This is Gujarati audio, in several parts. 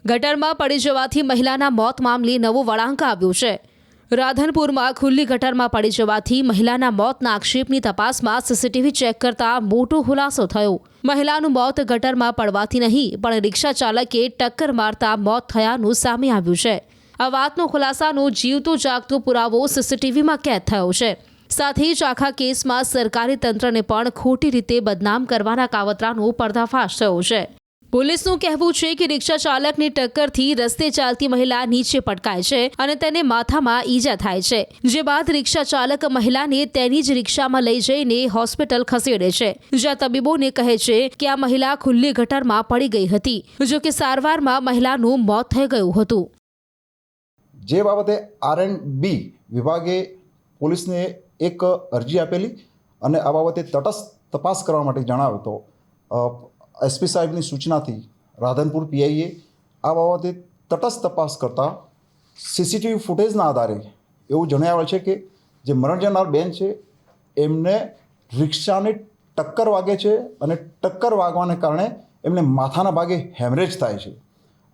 ગટરમાં પડી જવાથી મહિલાના મોત મામલે નવો વળાંક આવ્યો છે। રાધનપુરમાં ખુલ્લી ગટરમાં પડી જવાથી મહિલાના મોતના આક્ષેપની તપાસમાં સીસીટીવી ચેક કરતા મોટો ખુલાસો થયો। મહિલાનું મોત ગટરમાં પડવાથી નહીં પણ રિક્ષા ચાલકે ટક્કર મારતા મોત થયાનું સામે આવ્યું છે। આ વાતનો ખુલાસાનો જીવતો જાગતો પુરાવો સીસીટીવીમાં કેદ થયો છે। સાથે જ આખા કેસમાં સરકારી તંત્રને પણ ખોટી રીતે બદનામ કરવાના કાવતરાનો પર્દાફાશ થયો છે। પોલીસનું કહેવું છે કે રિક્ષા ચાલકની ટક્કરથી રસ્તે ચાલતી મહિલા નીચે પટકાય છે અને તેને માથામાં ઈજા થાય છે, જે બાદ રિક્ષા ચાલક મહિલાને તેની જ રિક્ષામાં લઈ જઈને હોસ્પિટલ ખસેડે છે, જ્યાં તબીબોને કહે છે કે આ મહિલા ખુલ્લી ગટરમાં પડી ગઈ હતી, જો કે સારવારમાં મહિલાનું મોત થઈ ગયું હતું। જે બાબતે R&B વિભાગે પોલીસને એક અરજી આપેલી અને આ બાબતે તટસ્થ તપાસ કરવા માટે જણાવ્યો તો SP સાહેબની સૂચનાથી રાધનપુર PIએ આ બાબતે તટસ્થ તપાસ કરતા CCTV ફૂટેજના આધારે એવું જણાવેલ છે કે જે મરણ જનાર બેન છે એમને રિક્ષાને ટક્કર વાગે છે અને ટક્કર વાગવાને કારણે એમને માથાના ભાગે હેમરેજ થાય છે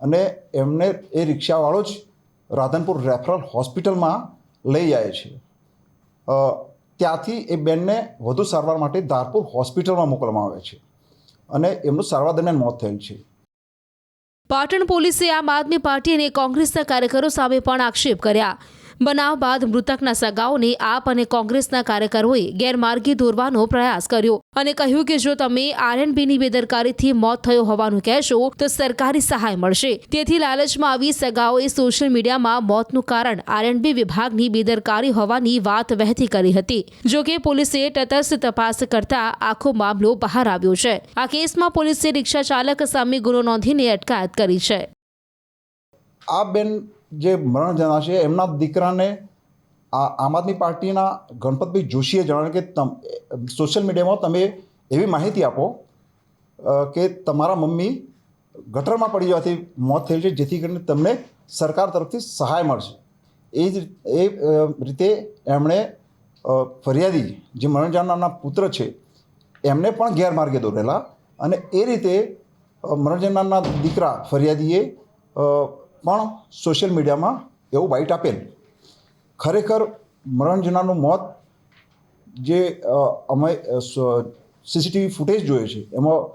અને એમને એ રિક્ષાવાળો જ રાધનપુર રેફરલ હોસ્પિટલમાં લઈ જાય છે। ત્યાંથી એ બેનને વધુ સારવાર માટે ધારપુર હોસ્પિટલમાં મોકલવામાં આવે છે અને એમનું સારવાર દરમિયાન મોત થયેલ છે। પાટણ પોલીસે આમ આદમી પાર્ટી અને કોંગ્રેસના કાર્યકરો સામે પણ આક્ષેપ કર્યા। બનાવ બાદ મૃતકના સગાઓને આપ અને કોંગ્રેસના કાર્યકરોએ ગેરમાર્ગે દોરવાનો પ્રયાસ કર્યો અને કહ્યું કે જો તમે R&Bની બેદરકારીથી મોત થયો હોવાનું કહેશો તો સરકારી સહાય મળશે। તેથી લાલચમાં આવી સગાઓએ સોશિયલ મીડિયામાં મોતનું કારણ R&B વિભાગની બેદરકારી હોવાની વાત વહેતી કરી હતી। જો કે પોલીસે તટસ્થ તપાસ કરતા આખો મામલો બહાર આવ્યો છે। આ કેસમાં પોલીસે રિક્ષા ચાલક સામે ગુનો નોંધીને અટકાયત કરી છે। આ બેન જે મરણ જનાર છે એમના દીકરાને આમ આદમી પાર્ટીના ગણપતભાઈ જોશીએ જણાવ્યું કે સોશિયલ મીડિયામાં તમે એવી માહિતી આપો કે તમારા મમ્મી ગટરમાં પડી જવાથી મોત થયેલ છે, જેથી કરીને તમને સરકાર તરફથી સહાય મળશે। એ રીતે એમણે ફરિયાદી જે મરણ જનારના પુત્ર છે એમને પણ ગેરમાર્ગે દોરેલા અને એ રીતે મરણ જનારના દીકરા ફરિયાદીએ પણ સોશિયલ મીડિયામાં એવું બાઇટ આપેલ। ખરેખર મરણ જનારનું મોત જે અમે CCTV ફૂટેજ જોયો છે એમાં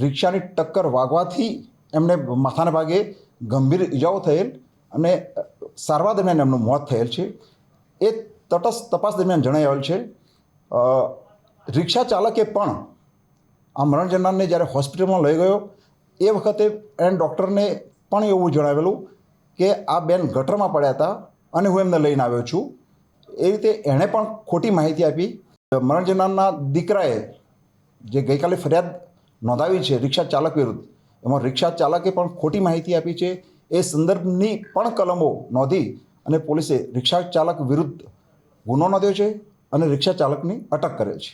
રિક્ષાની ટક્કર વાગવાથી એમને માથાના ભાગે ગંભીર ઈજાઓ થયેલ અને સારવાર દરમિયાન એમનું મોત થયેલ છે। એ તટસ્થ તપાસ દરમિયાન જણાવેલ છે। રિક્ષા ચાલકે પણ આ મરણ જનારને જ્યારે હોસ્પિટલમાં લઈ ગયો એ વખતે એને ડૉક્ટરને પણ એવું જણાવેલું કે આ બેન ગટરમાં પડ્યા હતા અને હું એમને લઈને આવ્યો છું। એ રીતે એણે પણ ખોટી માહિતી આપી। મરણ જનારના દીકરાએ જે ગઈકાલે ફરિયાદ નોંધાવી છે રિક્ષા ચાલક વિરુદ્ધ, એમાં રિક્ષા ચાલકે પણ ખોટી માહિતી આપી છે। એ સંદર્ભની પણ કલમો નોંધી અને પોલીસે રિક્ષા ચાલક વિરુદ્ધ ગુનો નોંધ્યો છે અને રિક્ષા ચાલકની અટક કરેલ છે।